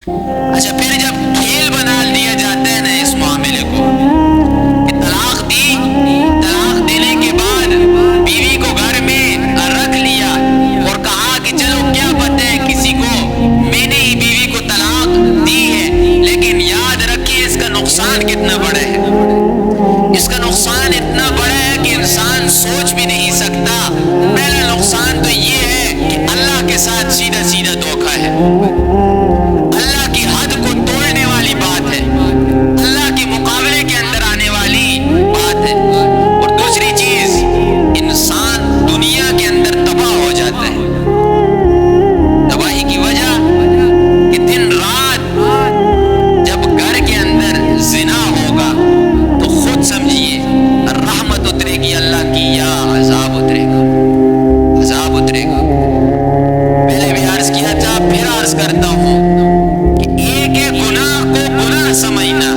اچھا، پھر جب کھیل بنا دیا جاتا ہے نا اس معاملے کو کہ طلاق دی، طلاق دینے کے بعد بیوی کو گھر میں رکھ لیا اور کہا کہ چلو کیا پتہ ہے کسی کو، میں نے ہی بیوی کو طلاق دی ہے، لیکن یاد رکھیں اس کا نقصان کتنا بڑا ہے۔ اس کا نقصان اتنا بڑا ہے کہ انسان سوچ بھی نہیں سکتا۔ پہلا نقصان تو یہ ہے کہ اللہ کے ساتھ سیدھا سیدھا دھوکا ہے، اللہ کی حد کو توڑنے والی بات ہے، اللہ کے مقابلے کے اندر آنے والی بات ہے۔ اور دوسری چیز، انسان دنیا کے اندر تباہ ہو جاتا ہے۔ تباہی کی وجہ کہ دن رات جب گھر کے اندر زنا ہوگا تو خود سمجھیے رحمت اترے گی اللہ کی یا عذاب اترے گا، عذاب اترے گا۔ پہلے بھی عرض کیا تھا، پھر عرض کرتا ہوں کہ ایک ہے گناہ کو گناہ سمجھنا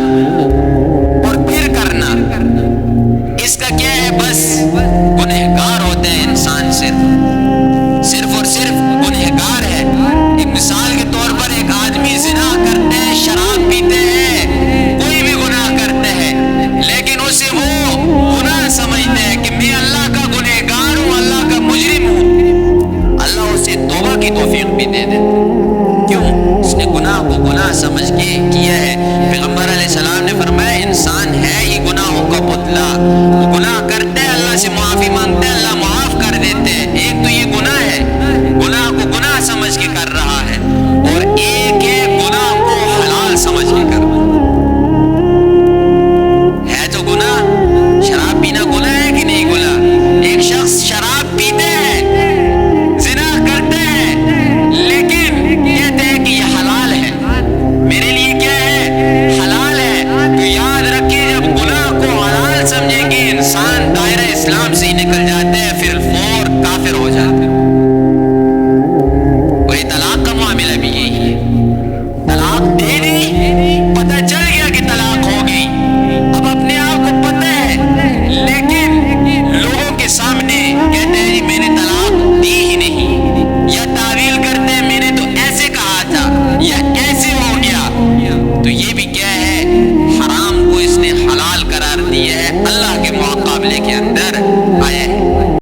اور پھر کرنا، اس کا کیا ہے، بس گنہگار ہوتا ہے انسان، صرف اور صرف گنہگار ہے۔ ایک مثال کے طور پر ایک آدمی زنا کرتے ہیں، شراب پیتے ہیں، کوئی بھی گناہ کرتے ہیں، لیکن اسے وہ گناہ سمجھتے ہیں کہ میں اللہ کا گنہگار ہوں، اللہ کا مجرم ہوں۔ اللہ اسے توبہ کی توفیق بھی دے دیتا، کیوں؟ اس نے گناہ کو گناہ سمجھ کے